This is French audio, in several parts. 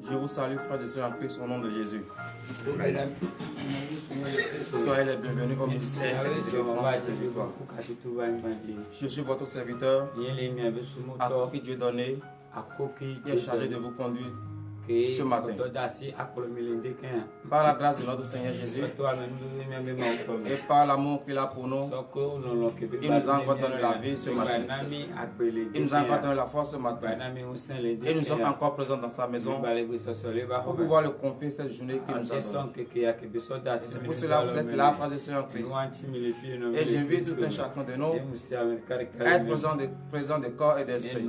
Je vous salue, frères et sœurs en Christ, au nom de Jésus. Soyez les bienvenus au ministère de défense et de victoire. Je suis votre serviteur, à qui Dieu donné, qui est chargé de vous conduire ce matin. Par la grâce de notre Seigneur Jésus et par l'amour qu'il a pour nous, il nous a encore donné la vie ce matin. Il nous a encore donné la force ce matin. Et nous sommes encore présents dans sa maison pour pouvoir le confier cette journée qu'il nous a donnée. C'est pour cela que vous êtes là, frères et sœurs en Christ. Et j'invite tout un chacun de nous à être présent de corps et d'esprit.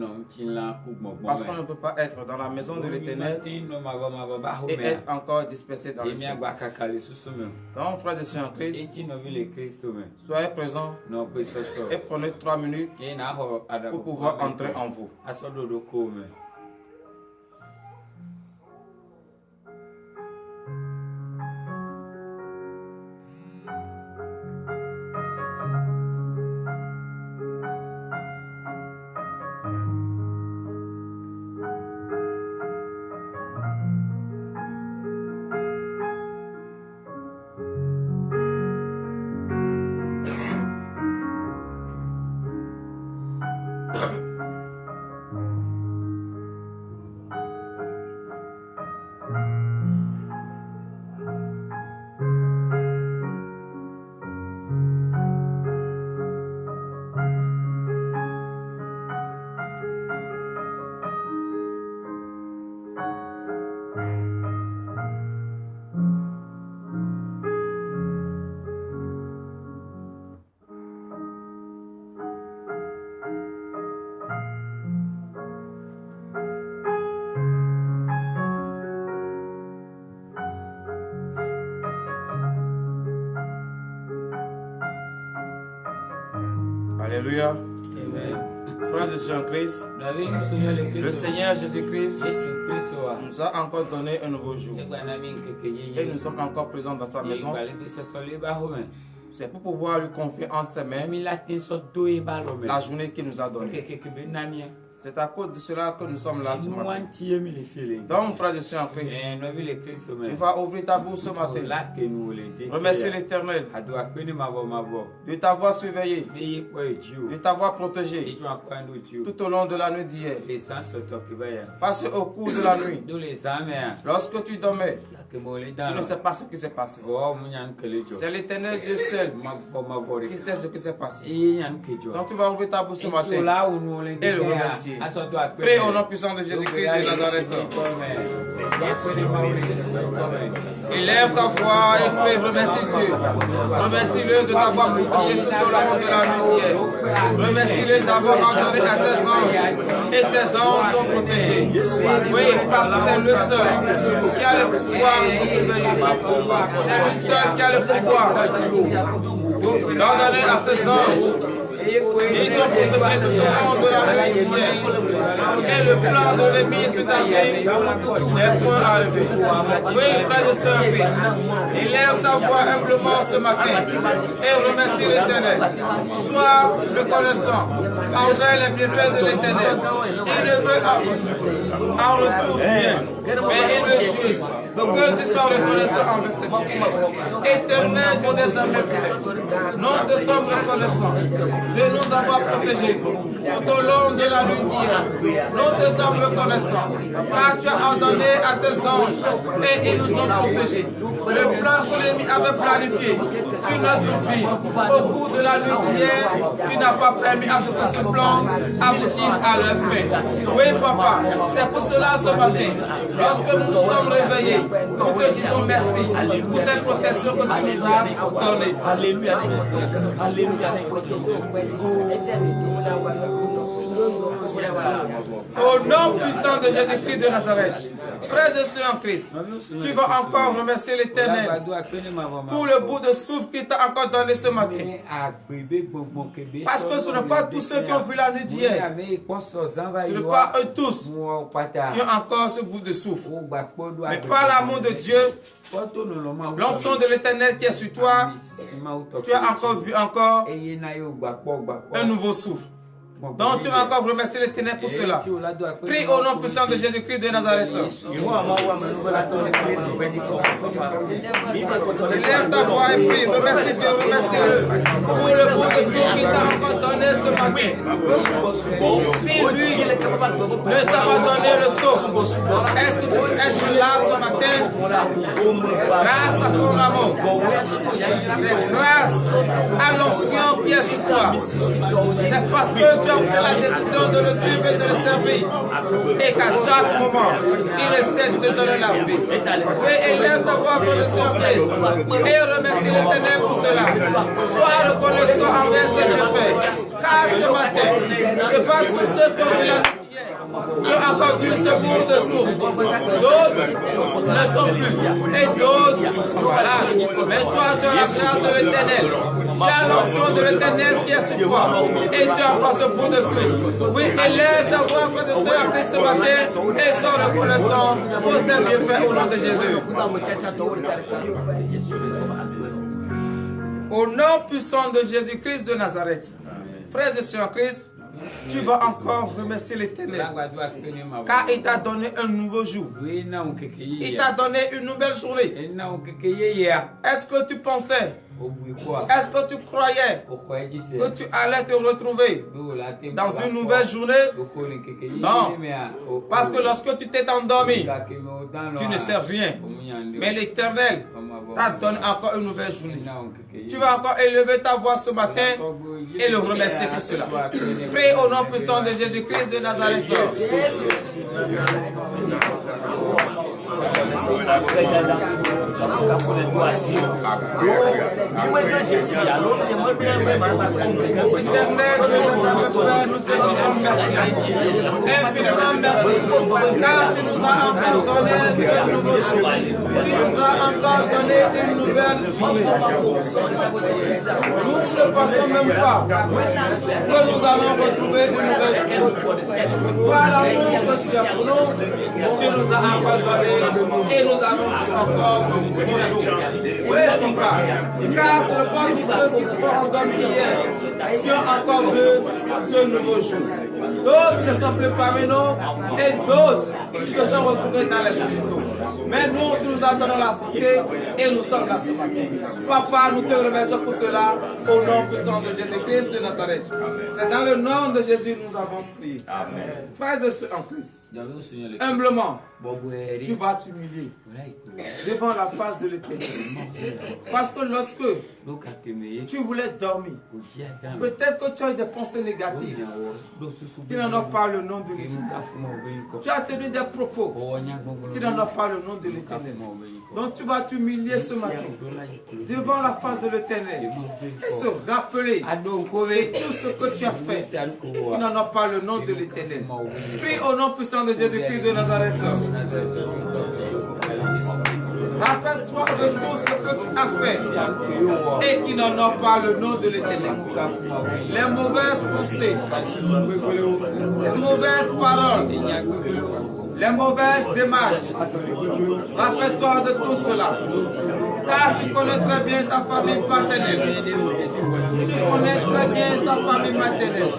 Parce qu'on ne peut pas être dans la maison de l'Éternel et être encore dispersé dans le ciel. Donc, frères et sœurs en Christ, soyez présents et prenez 3 minutes pour pouvoir entrer en vous. Alléluia. Amen. Frères et sœurs en Christ, le Seigneur Jésus-Christ nous a encore donné un nouveau jour. Et nous sommes encore présents dans sa maison. C'est pour pouvoir lui confier entre ses mains la journée qu'il nous a donnée. C'est à cause de cela que nous sommes là ce matin. Donc, frères et sœurs en Christ, tu vas ouvrir ta bouche ce matin. Remercier l'Éternel de t'avoir surveillé, de t'avoir protégé tout au long de la nuit d'hier. Parce qu'au cours de la nuit, lorsque tu dormais, tu ne sais pas ce qui s'est passé. C'est l'Éternel Dieu seul qui sait ce qui s'est passé. Donc tu vas ouvrir ta bouche ce matin et le remercier. Prie au nom puissant de Jésus-Christ de Nazareth. Élève ta voix et prie, remercie Dieu. Remercie-le de t'avoir protégé tout au long de la nuit d'hier. Remercie-le d'avoir ordonné à tes anges. Et tes anges sont protégés. Oui, parce que c'est le seul qui a le pouvoir de te surveiller. C'est le seul qui a le pouvoir d'ordonner à ses anges. Et ils ont préservé tout ce monde de la nuit d'hier. Et le plan de l'ennemi sur ta vie n'est point arrivé. Oui, frères et sœurs en Christ, élève ta voix humblement ce matin et remercie l'Éternel. Sois reconnaissant envers les bienfaits de l'Éternel. Il ne veut en retour rien, mais il veut juste que tu sois reconnaissant envers ses bienfaits. Éternel Dieu des armées, nous te sommes reconnaissants de nous avoir protégés tout au long de la nuit d'hier. Nous te sommes reconnaissants car tu as ordonné à tes anges et ils nous ont protégés. Le plan que l'ennemi avait planifié sur notre vie au cours de la nuit d'hier, tu n'as pas permis à ce que ce plan aboutisse à leur fin. Oui, papa, c'est pour cela ce matin, lorsque nous nous sommes réveillés, nous te disons merci pour cette protection que tu nous as donnée. Alléluia. Alléluia. Au nom puissant de Jésus-Christ de Nazareth, frères et sœurs en Christ, tu vas encore remercier l'Éternel pour le bout de souffle qu'il t'a encore donné ce matin. Parce que ce n'est pas tous ceux qui ont vu la nuit d'hier. Ce n'est pas eux tous qui ont encore ce bout de souffle. Mais par l'amour de Dieu, l'onction de l'Éternel qui est sur toi, tu as encore vu un nouveau souffle. Donc tu vas encore remercier l'Éternel pour cela. Prie au nom puissant de Jésus-Christ de Nazareth. Lève ta voix et prie. Remercie Dieu, remercie-le pour le bon de ce qu'il t'a encore donné ce matin. Si lui ne t'a pas donné le souffle, est-ce que tu peux être là ce matin? Grâce à son amour. C'est grâce à l'onction qui est sur toi. C'est parce que tu as pris la décision de le suivre et de le servir. Et qu'à chaque moment, il essaie de te donner la vie. Oui, élève ta voix pour le surprise. Et remercie l'Éternel pour cela. Sois reconnaissant envers ses bienfaits. Car ce matin, devant tous ceux qui ont vu la nuit, qui ont encore vu ce monde de souffle. D'autres ne sont plus. Et d'autres sont là. Mais toi, tu as la grâce de l'Éternel. Tu as l'onction de l'Éternel qui est sur toi. Et tu as encore ce bout de souffle. Oui, élève ta voix, frère de soeur, après ce matin. Et sois reconnaissant pour ces bienfaits au nom de Jésus. Au nom puissant de Jésus-Christ de Nazareth. Frères et sœurs en Christ, tu vas encore remercier l'Éternel, car il t'a donné un nouveau jour. Il t'a donné une nouvelle journée. Est-ce que tu pensais, est-ce que tu croyais que tu allais te retrouver dans une nouvelle journée? Non, parce que lorsque tu t'es endormi, tu ne sais rien. Mais l'Éternel t'a donné encore une nouvelle journée. Tu vas encore élever ta voix ce matin et le remercier pour cela. Prie au nom puissant de Jésus-Christ de Nazareth. Infiniment merci, car tu nous as encore donné ce nouveau jour. Tu nous as encore donné une nouvelle journée. Nous ne pensons même pas que nous allons retrouver une nouvelle journée. Voilà l'amour que tu as pour nous, tu nous as encore donné et nous avons encore ce nouveau jour. Oui, papa, car c'est le point de ceux qui se sont endormis hier qui ont encore vu ce nouveau jour. D'autres ne sont plus parmi nous et d'autres se sont retrouvés dans les hôpitaux. Mais nous, tu nous as donné la santé et nous sommes là ce matin. Papa, nous te remercions pour cela au nom puissant de Jésus-Christ de Nazareth. C'est dans le nom de Jésus que nous avons prié. Frères et sœurs en Christ, humblement, tu vas t'humilier devant la face de l'Éternel. Parce que lorsque tu voulais dormir, peut-être que tu as des pensées négatives qui n'en ont pas le nom de l'Éternel. Tu as tenu des propos qui n'en ont pas le nom de l'Éternel. Donc tu vas t'humilier ce matin devant la face de l'Éternel et se rappeler de tout ce que tu as fait qui n'en ont pas le nom de l'Éternel. Prie au nom puissant de Jésus-Christ de Nazareth. Rappelle-toi de tout ce que tu as fait et qui n'en ont pas le nom de l'Éternel. Les mauvaises pensées, les mauvaises paroles, les mauvaises démarches. Rappelle-toi de tout cela. Car tu connais très bien ta famille paternelle. Tu connais très bien ta famille maternelle.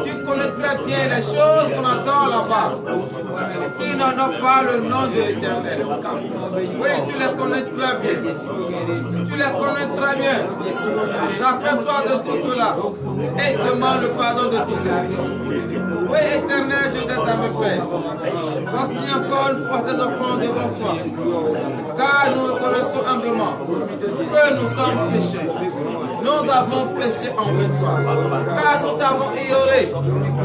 Tu connais très bien les choses qu'on adore là-bas, qui n'en ont pas le nom de l'Éternel. Oui, tu les connais très bien. Tu les connais très bien. Rappelle-toi de tout cela et demande le pardon de tous ces péchés. Oui, Éternel Dieu des armées, Père, voici encore une fois tes enfants devant toi, car nous reconnaissons humblement que nous sommes péchés. Nous avons péché envers toi, car nous t'avons ignoré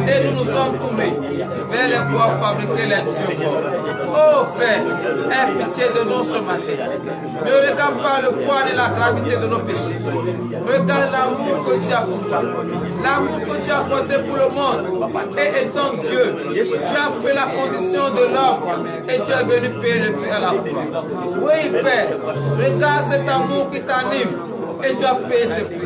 et nous nous sommes tournés vers les voies fabriquées les dieux. Oh Père, aie pitié de nous ce matin. Ne regarde pas le poids et la gravité de nos péchés. Regarde l'amour que tu as pour toi, l'amour que tu as porté pour le monde. Et étant Dieu, tu as pris la condition de l'homme et tu es venu payer le prix à la croix. Oui Père, regarde cet amour qui t'anime. Et tu as payé ce prix.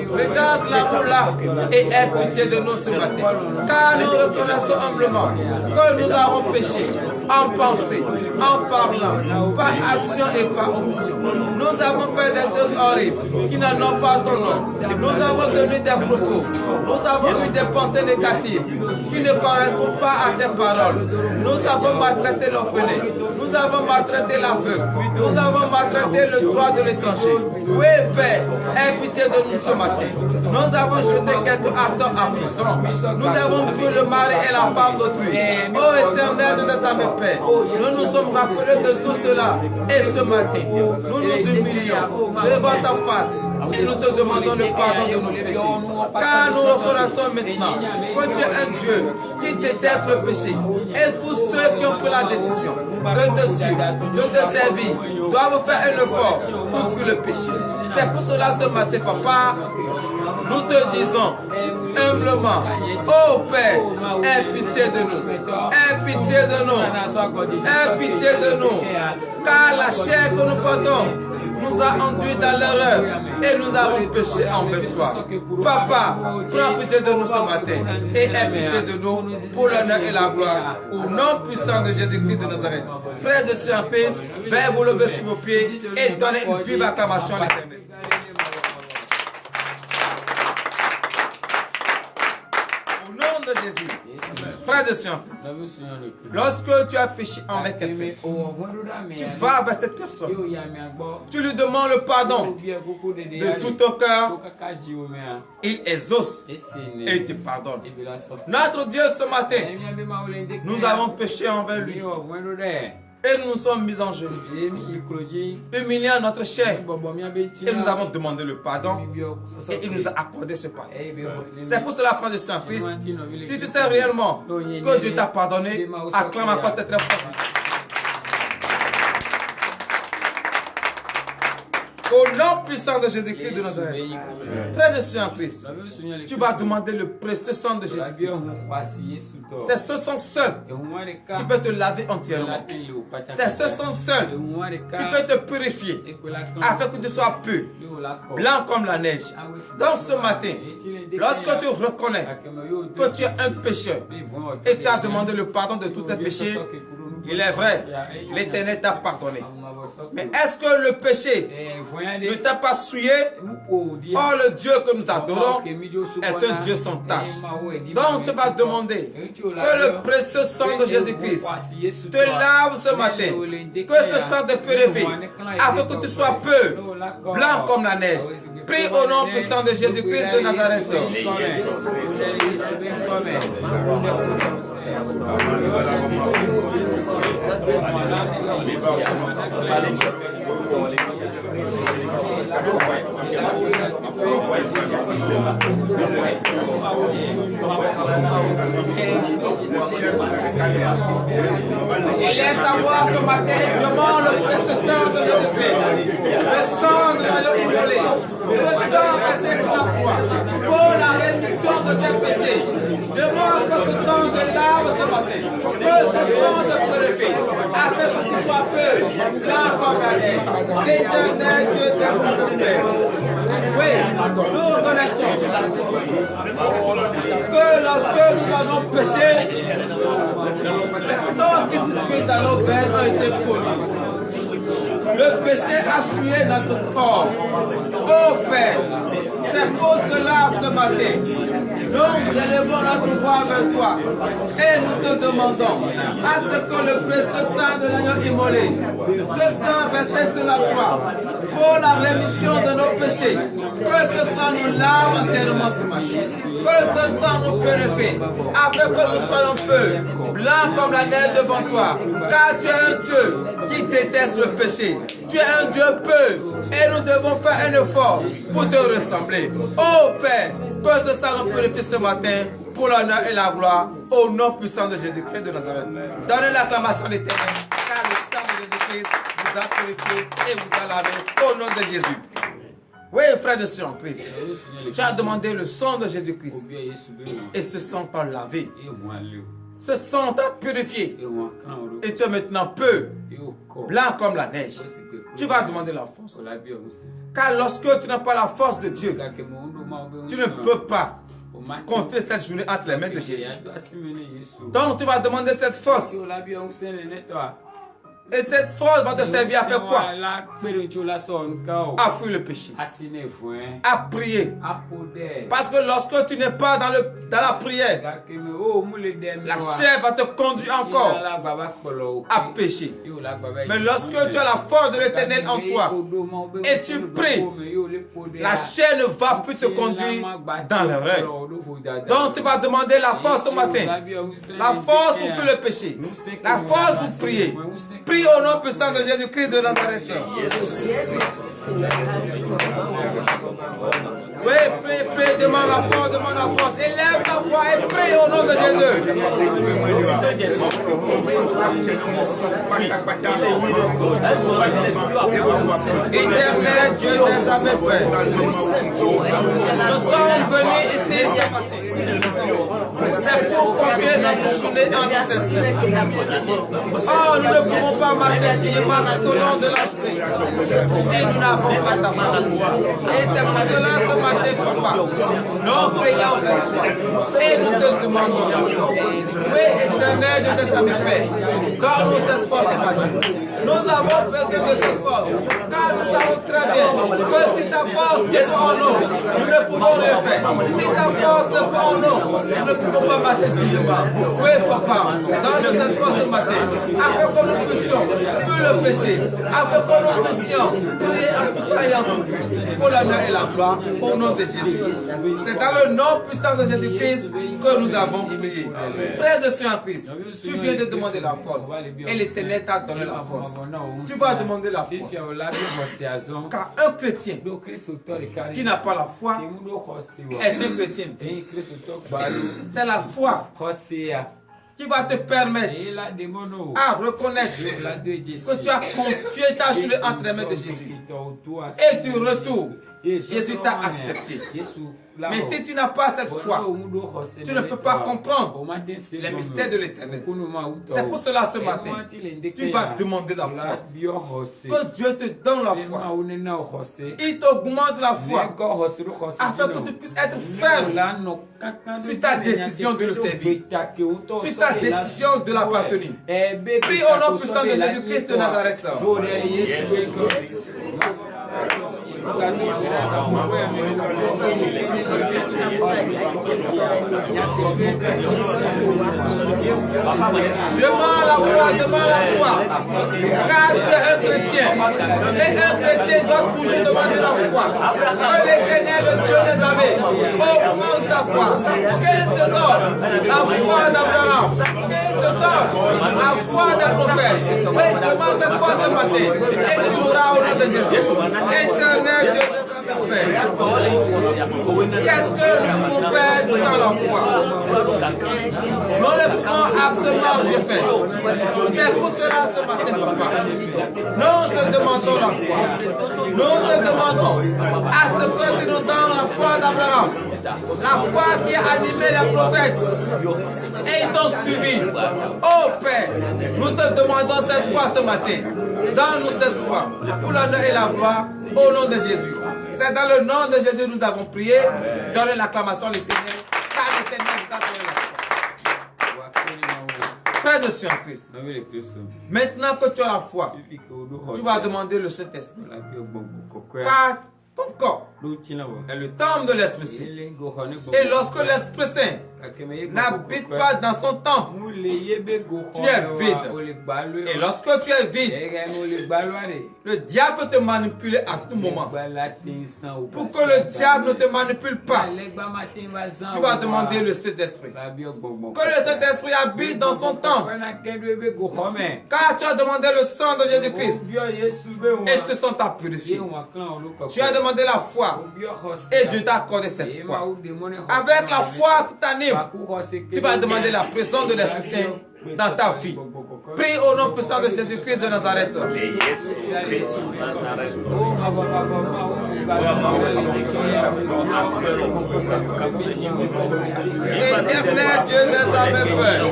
Regarde l'amour là et aie pitié de nous ce matin. Car nous reconnaissons humblement que nous avons péché en pensée, en parlant, par action et par omission. Nous avons fait des choses horribles qui n'en ont pas ton nom. Nous avons donné des propos. Nous avons eu des pensées négatives qui ne correspondent pas à tes paroles. Nous avons maltraité l'orphelin. Nous avons maltraité l'aveugle. Nous avons maltraité le droit de l'étranger. Oui, Père, aie pitié de nous ce matin. Nous avons jeté quelques acteurs à prison. Nous avons tué le mari et la femme d'autrui. Ô éternel de tes armées, Père, nous nous sommes rappelés de tout cela. Et ce matin, nous nous humilions devant ta face. Et nous te demandons le pardon de nos péchés. Car nous reconnaissons maintenant que tu es un Dieu qui déteste le péché. Et tous ceux qui ont pris la décision de te suivre, de te servir, doivent faire un effort pour fuir le péché. C'est pour cela ce matin, Papa, nous te disons humblement, ô Père, aie pitié de nous. Aie pitié de nous. Aie pitié de nous. Car la chair que nous portons nous a enduit dans l'erreur et nous avons péché envers toi. Papa, prends pitié de nous ce matin et aie pitié de nous pour l'honneur et la gloire au nom puissant de Jésus-Christ de Nazareth. Frères et sœurs en Christ, veuillez vous lever sur vos pieds et donner une vive acclamation à l'Éternel. Au nom de Jésus. Frère de Sion, lorsque tu as péché envers quelqu'un, tu vas vers cette personne, tu lui demandes le pardon de tout ton cœur, il exauce et il te pardonne. Notre Dieu ce matin, nous avons péché envers lui. Et nous nous sommes mis en genoux, humiliant notre chair. Et nous avons demandé le pardon. Et il nous a accordé ce pardon. C'est pour cela, frère de Saint-Christ, si tu sais réellement que Dieu t'a pardonné, acclame encore très fort. Au nom puissant de Jésus-Christ de Nazareth. Frère de Saint-Christ, tu vas demander le précieux sang de Jésus-Christ. C'est ce sang seul qui peut te laver entièrement. C'est ce sang seul qui peut te purifier afin que tu sois pur, blanc comme la neige. Donc ce matin, lorsque tu reconnais que tu es un pécheur et tu as demandé le pardon de tous tes péchés, il est vrai, l'Éternel t'a pardonné. Mais est-ce que le péché ne t'a pas souillé? Oh, le Dieu que nous adorons est un Dieu sans tache. Donc tu vas demander que le précieux sang de Jésus-Christ te lave ce matin, que ce sang te purifie, afin que tu sois peu, blanc comme la neige. Prie au nom puissant de Jésus-Christ de Nazareth. Il est à moi ce matin, demande le précieux sang de Jésus-Christ, le sang de l'agneau immolé, le sang versé sur la croix, pour la rémission de tes péchés. Demande que ce sang te lave ce matin, que ce sang te purifie, afin que tu sois peu, blanc comme la neige. Éternel Dieu t'es oui, nous reconnaissons que lorsque nous avons péché, le sang qui circule dans nos veines a été produit. Le péché a souillé notre corps. Oh Père, c'est pour cela ce matin, nous élevons notre voix vers toi et nous te demandons à ce que le précieux sang de l'agneau immolé, ce sang versé sur la croix, pour la rémission de nos péchés, que ce sang nous lave entièrement ce matin, que ce sang nous purifie, afin que nous soyons peu, blancs comme la neige devant toi, car tu es un Dieu qui déteste le péché. Tu es un Dieu peu et nous devons faire un effort pour te ressembler. Oh Père, que ce sang nous purifie ce matin pour l'honneur et la gloire au nom puissant de Jésus-Christ de Nazareth. Donnez l'acclamation d'éternel, car le sang de Jésus-Christ vous a purifié et vous a lavé au nom de Jésus. Oui, frère de Sion Christ, tu as demandé le sang de Jésus-Christ et ce sang t'a lavé. Ce sang t'a purifié et tu es maintenant peu, blanc comme la neige. Tu vas demander la force. Car lorsque tu n'as pas la force de Dieu, tu ne peux pas confie cette journée entre les mains de Jésus. Donc tu vas demander cette force. Et cette force va te servir à faire quoi? À fuir le péché, à prier. Parce que lorsque tu n'es pas dans la prière, la chair va te conduire encore à pécher. Mais lorsque tu as la force de l'Éternel en toi et tu pries, la chair ne va plus te conduire dans l'erreur. Donc tu vas demander la force ce matin, la force pour fuir le péché, la force pour prier. Prie au nom puissant de Jésus-Christ de Nazareth. Oui, prie, demande la force, élève ta voix et prie au nom de Jésus. Éternel Dieu des armées, Père, nous sommes venus ici ce matin. C'est pour confier notre journée en nous. Oh, nous ne pouvons pas marcher sciemment tout au long de la journée. Et nous n'avons pas ta force. Et c'est pour cela ce matin, Papa, nous prions vers toi. Et nous te demandons. Oui, éternel Dieu des armées, Père, donne-nous cette force ce matin. Nous avons besoin de cette force. Car nous savons très bien que si ta force n'est pas en nous, nous ne pouvons le faire. Si ta force n'est pas en nous, nous ne pouvons pas marcher sciemment. Oui, Papa, donne-nous cette force ce matin, afin que nous puissions fuir le péché, afin que nous puissions prier en tout croyant pour l'honneur et la gloire, au nom de Jésus. C'est dans le nom puissant de Jésus-Christ que nous avons prié. Frère de Dieu en Christ, tu viens de demander la force, et l'Éternel t'a donné la force. Tu vas demander la foi. Car un chrétien qui n'a pas la foi est un chrétien. C'est la foi qui va te permettre à reconnaître que tu as confié ta journée entre les mains de Jésus. Et tu retournes. Jésus t'a accepté. Mais si tu n'as pas cette foi, tu ne peux pas comprendre les mystères de l'Éternel. C'est pour cela ce matin, tu vas demander la foi. Que Dieu te donne la foi. Il t'augmente la foi afin que tu puisses être ferme sur ta décision de le servir, sur ta décision de l'appartenir. Prie au nom puissant de Jésus-Christ de Nazareth. Demande la foi. Car tu es un chrétien. Et un chrétien doit toujours demander la foi. Que l'Éternel, le Dieu des armées, augmente ta foi. Qu'il te donne la foi d'Abraham. Qu'il te donne la foi des prophètes. Oui, demande cette foi ce matin. Et tu l'auras au nom de Jésus. Éternel Dieu des armées. Qu'est-ce que nous pouvons faire dans la foi? Nous ne pouvons absolument rien faire. C'est pour cela ce matin, Papa, nous te demandons la foi. Nous te demandons à ce que tu nous donnes la foi d'Abraham, la foi qui a animé les prophètes et ils t'ont suivi. Oh Père, nous te demandons cette foi ce matin. Donne-nous cette foi pour l'honneur et la gloire au nom de Jésus. C'est dans le nom de Jésus que nous avons prié. Donnez l'acclamation à l'Éternel, car l'Éternel vous a donné la foi. Frère de Dieu en Christ, maintenant que tu as la foi, tu vas demander le Saint-Esprit. Car ton corps est le temple de l'Esprit Saint. Et lorsque l'Esprit Saint n'habite pas dans son temple, tu es vide. Et lorsque tu es vide, le diable peut te manipuler à tout moment. Pour que le diable ne te manipule pas, tu vas demander le Saint-Esprit. Que le Saint-Esprit habite dans son temple. Car tu as demandé le sang de Jésus-Christ. Et ce sang t'a purifié. Tu as demandé la foi. Et Dieu t'a accordé cette foi. Avec la foi qui t'anime, tu vas demander la présence de l'Esprit Saint dans ta vie. Prie au nom puissant de Jésus-Christ de Nazareth. Éternel Dieu des armées, Père,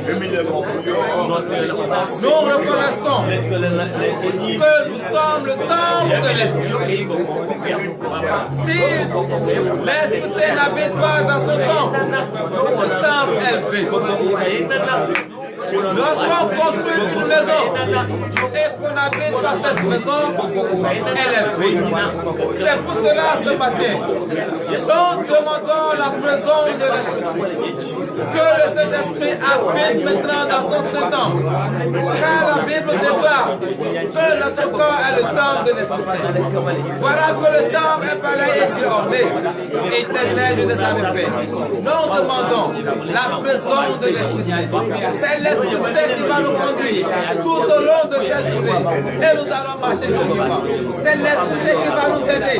nous reconnaissons que nous sommes le temple de l'Esprit. Si l'Esprit Saint n'habite pas dans son temple, le temple est vide. Lorsqu'on construit une maison et qu'on habite dans cette maison, elle est vide. C'est pour cela ce matin, nous demandons la présence de l'Esprit Saint. Que le Saint-Esprit habite maintenant dans son Saint-Temple. Car la Bible déclare que notre corps est le temple de l'Esprit Saint. Voilà que le temple est balayé et orné. Éternel Dieu des armées, Père, nous demandons la présence de l'Esprit Saint. C'est l'Esprit Saint qui va nous conduire tout au long de cette journée. Et nous allons marcher dignement. C'est l'Esprit Saint qui va nous aider.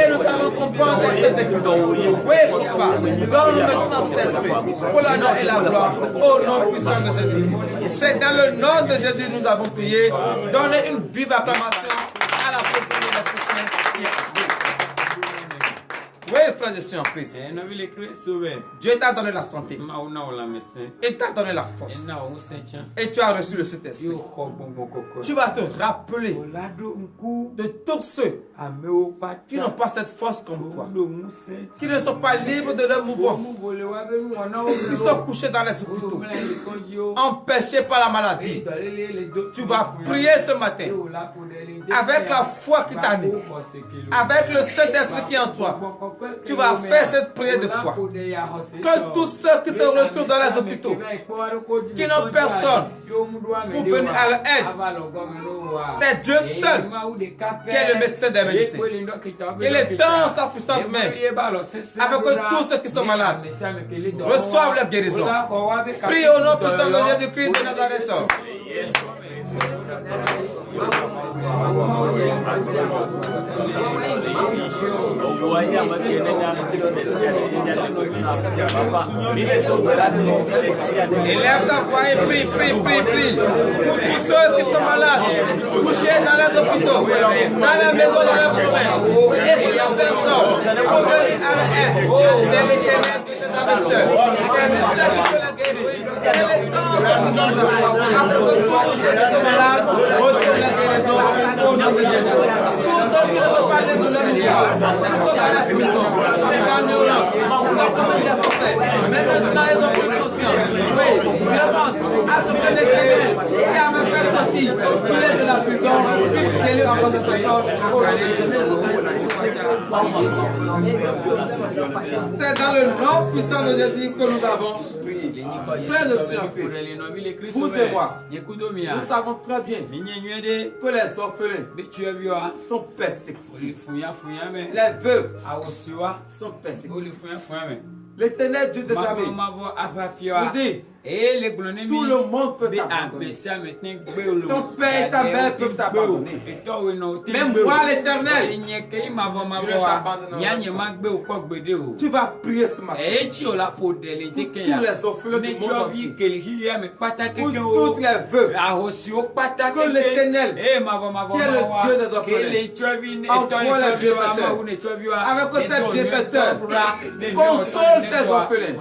Et nous allons comprendre cette écriture. Oui, papa, donne-nous maintenant cet esprit pour l'honneur et la gloire au nom puissant de Jésus. C'est dans le nom de Jésus que nous avons prié. Donnez une vive acclamation à la présence de l'Esprit Saint. Oui, frères et sœurs en Christ. Dieu t'a donné la santé. Il t'a donné la force. Et tu as reçu le Saint-Esprit. Tu vas te rappeler de tous ceux qui n'ont pas cette force comme toi, qui ne sont pas libres de leur mouvement, qui sont couchés dans les hôpitaux, empêchés par la maladie. Tu vas prier ce matin avec la foi qui t'anime, avec le Saint-Esprit qui est en toi. Tu vas faire cette prière de foi. Que tous ceux qui se retrouvent dans les hôpitaux, qui n'ont personne pour venir à leur aide, c'est Dieu seul qui est le médecin des médecins. Il est dans sa puissante main, avec tous ceux qui sont malades reçoivent leur guérison. Prie au nom puissant de Jésus-Christ de Nazareth. Élève ta voix et prie, prie, prie, prie. Pour tous ceux qui sont malades, couchés dans les hôpitaux, dans les maisons, dans les provinces, et qui n'ont personne pour venir à l'aide. C'est l'Éternel qui te donne seul. C'est le seul qui peut la guérir. C'est le temps de nous entendre. Après que tous ceux qui sont malades retrouvent la guérison. Tous ceux qui ne sont pas les douleurs, qui sont dans la prison, c'est dans l'ignorance, nous avons commis des fautes. Mais maintenant, ils ont pris conscience. Oui, je pense à ce que l'Éternel qui avait fait ceci, il est de la prison, qu'il est en cause de ce sort. C'est dans le nom puissant de Jésus que nous avons prié. Frères et sœurs, vous et moi, nous savons très bien que les orphelins sont persécutés. Les veuves sont persécutées. L'Éternel Dieu des armées nous dit, tout le monde peut t'abandonner. Ton père et ta mère peuvent t'abandonner. Même moi, l'Éternel, je ne t'abandonnerai pas. Tu vas prier ce matin pour tous les orphelins du monde entier, pour toutes les veuves, que l'Éternel, qui est le Dieu des orphelins, envoie les bienfaiteurs, avec ces bienfaiteurs, console ces orphelins.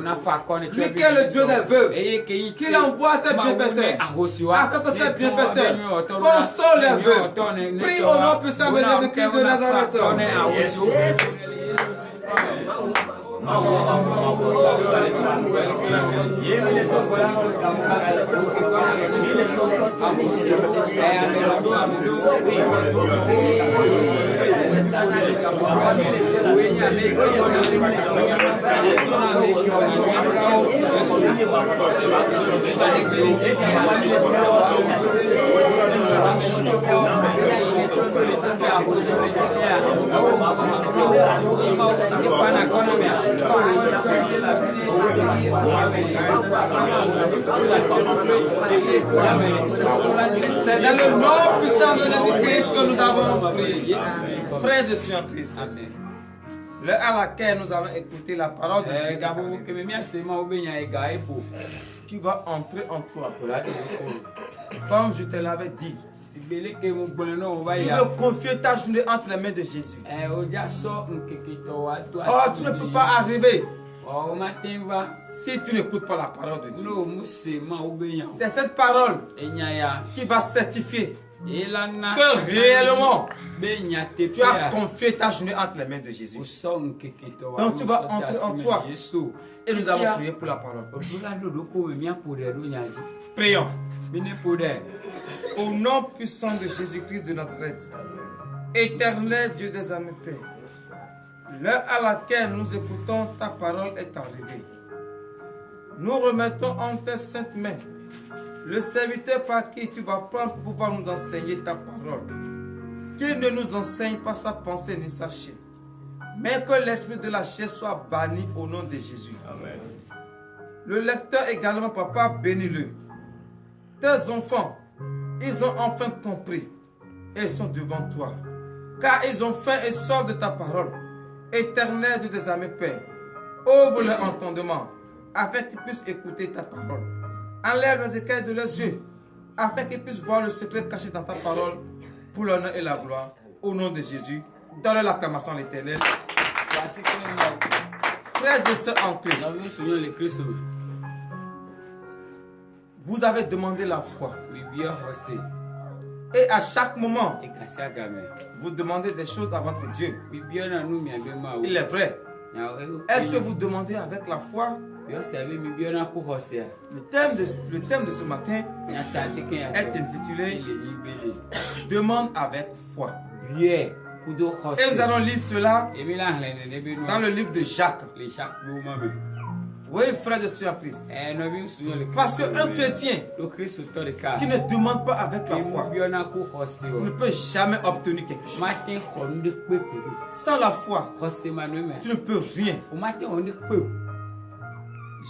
Lui qui est le Dieu des veuves, qu'il envoie ses bienfaiteurs, afin que ces bienfaiteurs consolent les veuves. Prie au nom puissant de Jésus-Christ de Nazareth. C'est dans le nom puissant de Jésus-Christ que nous avons prié. Frères et sœurs en Christ, l'heure à laquelle nous allons écouter la parole de Dieu, tu vas entrer en toi Comme je te l'avais dit. Tu veux confier ta journée entre les mains de Jésus. Oh, tu ne peux pas arriver si tu n'écoutes pas la parole de Dieu. C'est cette parole qui va certifier que réellement tu as confié ta journée entre les mains de Jésus. Donc tu vas entrer en toi et nous allons prier pour la parole. Prions. Au nom puissant de Jésus-Christ de Nazareth, éternel Dieu des armées, Père, l'heure à laquelle nous écoutons ta parole est arrivée. Nous remettons en tes saintes mains le serviteur par qui tu vas prendre pour pouvoir nous enseigner ta parole. Qu'il ne nous enseigne pas sa pensée ni sa chair, mais que l'esprit de la chair soit banni au nom de Jésus. Amen. Le lecteur également, papa, bénis-le. Tes enfants, ils ont enfin compris et ils sont devant toi, car ils ont faim et soif de ta parole. Éternel Dieu des armées, Père, ouvre leur entendement afin qu'ils puissent écouter ta parole. Enlève les écailles de leurs yeux afin qu'ils puissent voir le secret caché dans ta parole pour l'honneur et la gloire. Au nom de Jésus, donne l'acclamation à l'Éternel. Frères et sœurs en Christ, vous avez demandé la foi. Et à chaque moment, vous demandez des choses à votre Dieu. Il est vrai. Est-ce que vous demandez avec la foi? Le thème de ce matin est intitulé Demande avec foi. Et nous allons lire cela dans le livre de Jacques. Oui, frère et sœur en Christ. Parce qu'un chrétien qui ne demande pas avec la foi ne peut jamais obtenir quelque chose. Sans la foi, tu ne peux rien.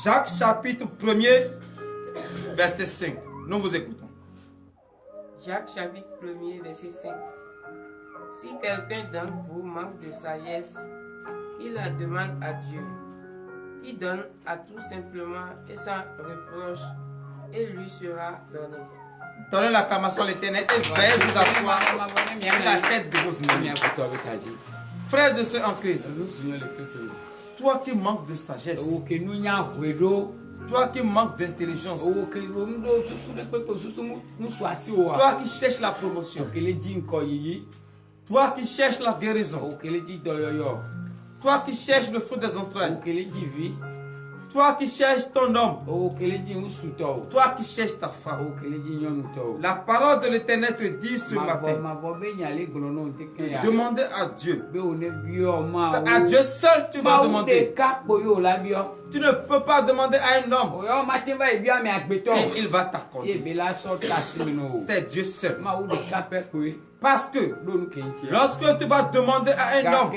Jacques chapitre 1er, verset 5. Nous vous écoutons. Jacques chapitre 1er, verset 5. Si quelqu'un d'entre vous manque de sagesse, il la demande à Dieu, qui donne à tout simplement et sans reproche, et lui sera donné. Donnez l'acclamation à l'Éternel et veuillez vous asseoir sur la tête de vos ennemis. Frères et sœurs en Christ, toi qui manques de sagesse, toi qui manques d'intelligence, toi qui cherches la promotion, toi qui cherches la guérison, toi qui cherches le fruit des entrailles, toi qui cherches ton homme, toi qui cherches ta femme, la parole de l'Éternel te dit ce matin, demandez à Dieu. C'est à Dieu seul tu vas demander. Tu ne peux pas demander à un homme et il va t'accorder. C'est Dieu seul. Parce que lorsque tu vas demander à un homme,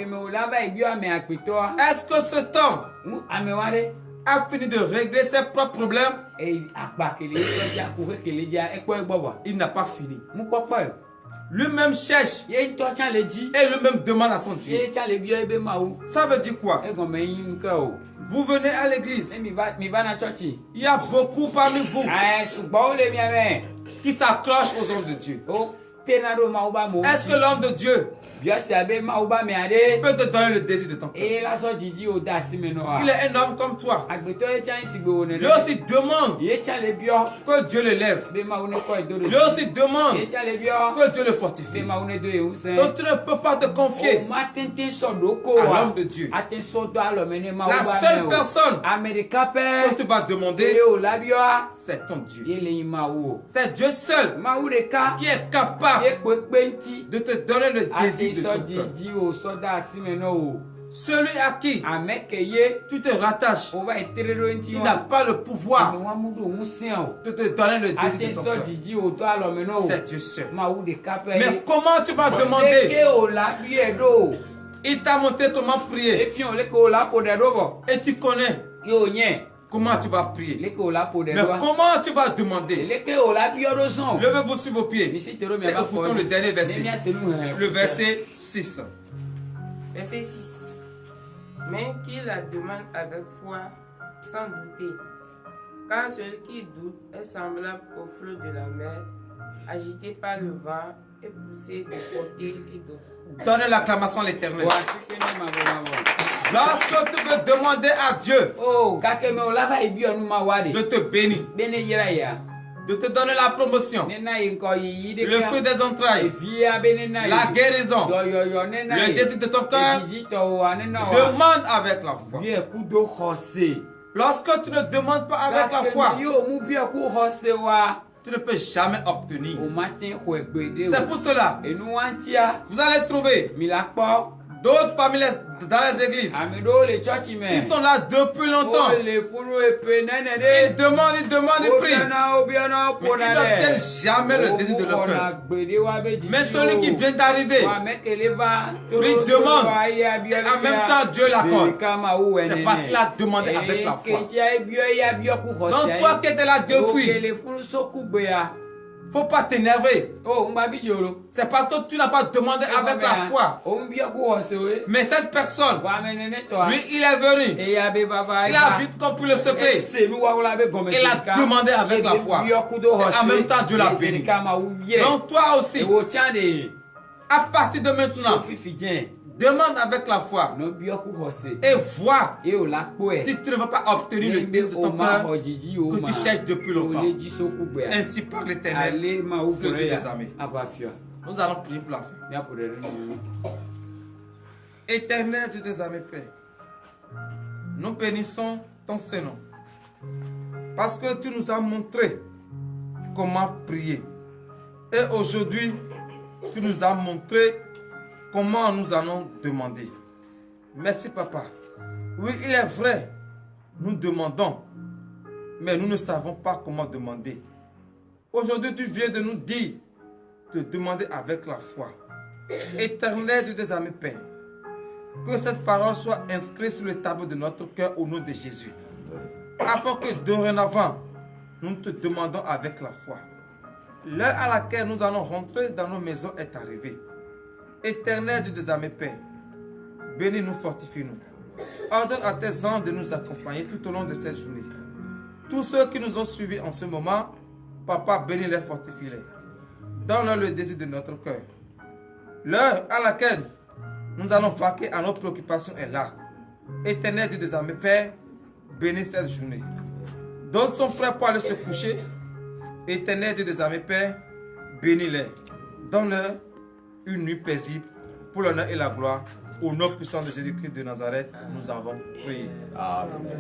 est-ce que cet homme a fini de régler ses propres problèmes? Il n'a pas fini. Lui-même cherche et lui-même demande à son Dieu. Ça veut dire quoi? Vous venez à l'église. Il y a beaucoup parmi vous qui s'accrochent aux hommes de Dieu. Est-ce que l'homme de Dieu peut te donner le désir de ton cœur? Il est un homme comme toi. Lui aussi demande que Dieu le lève. Lui aussi demande que Dieu le fortifie. Donc tu ne peux pas te confier à l'homme de Dieu. La seule personne que tu vas demander, c'est ton Dieu. C'est Dieu seul qui est capable de te donner le désir de ton cœur. Celui à qui tu te rattaches, il n'a pas le pouvoir de te donner le désir de ton cœur. C'est Dieu seul. Mais comment tu vas demander? Il t'a montré comment prier. Et tu connais comment tu vas prier. Mais comment tu vas demander? Levez-vous sur vos pieds. Et écoutons le dernier verset. Le verset 6. Verset 6. Mais qu'il la demande avec foi, sans douter. Car celui qui doute est semblable au flot de la mer, agité par le vent et poussé de côté et d'autre. Donne l'acclamation à l'Éternel. Wa sike ne mabo. Lorsque tu veux demander à Dieu Oh, kake me olava ibi onu ma wade. de te bénir, Bene yira ya. de te donner la promotion, Nena yinko yi de le fruit des entrailles, via benena la guérison, yo nena le désir de ton cœur, demande demande avec la foi. Bien kudo hose. Lorsque tu ne demandes pas avec la foi, Yo mu bien ku hose wa. tu ne peux jamais obtenir. O matin ko egbede. C'est pour cela, Enu antia vous allez trouver mi la po. d'autres parmi dans les églises. Amido le church me. Ils sont là depuis longtemps. Le funu epe nene Ils de. demandent, ils prient. Obiana Mais ils n'obtiennent jamais le désir de leur cœur. Mais celui qui vient d'arriver, lui demande et en même temps Dieu l'accorde. C'est parce qu'il a demandé avec la foi. Donc toi qui es là depuis, faut pas t'énerver. C'est parce que tu n'as pas demandé avec la foi. Mais cette personne, lui, il est venu. Il a vite compris le secret. Il a demandé avec la foi. Et en même temps, Dieu l'a béni. Donc toi aussi, à partir de maintenant, demande avec la foi et vois si tu ne vas pas obtenir le désir de ton cœur que tu cherches depuis longtemps. Ainsi par l'Éternel, le Dieu des armées. Nous allons prier pour la fin. Éternel Dieu des armées, Père, nous bénissons ton Saint-Nom parce que tu nous as montré comment prier. Et aujourd'hui, tu nous as montré comment nous allons demander. Merci Papa. Oui, il est vrai, nous demandons, mais nous ne savons pas comment demander. Aujourd'hui, tu viens de nous dire de demander avec la foi. Éternel Dieu des armées, Père, que cette parole soit inscrite sur le tableau de notre cœur au nom de Jésus. Afin que dorénavant, nous te demandons avec la foi. L'heure à laquelle nous allons rentrer dans nos maisons est arrivée. Éternel Dieu des armées, Père, bénis-nous, fortifie-nous. Ordonne à tes anges de nous accompagner tout au long de cette journée. Tous ceux qui nous ont suivis en ce moment, Papa, bénis-les, fortifie-les. Donne-leur le désir de notre cœur. L'heure à laquelle nous allons vaquer à nos préoccupations est là. Éternel Dieu des armées, Père, bénis cette journée. D'autres sont prêts pour aller se coucher. Éternel Dieu des armées, Père, bénis-les. Donne-leur une nuit paisible pour l'honneur et la gloire. Au nom puissant de Jésus-Christ de Nazareth, nous avons prié. Amen.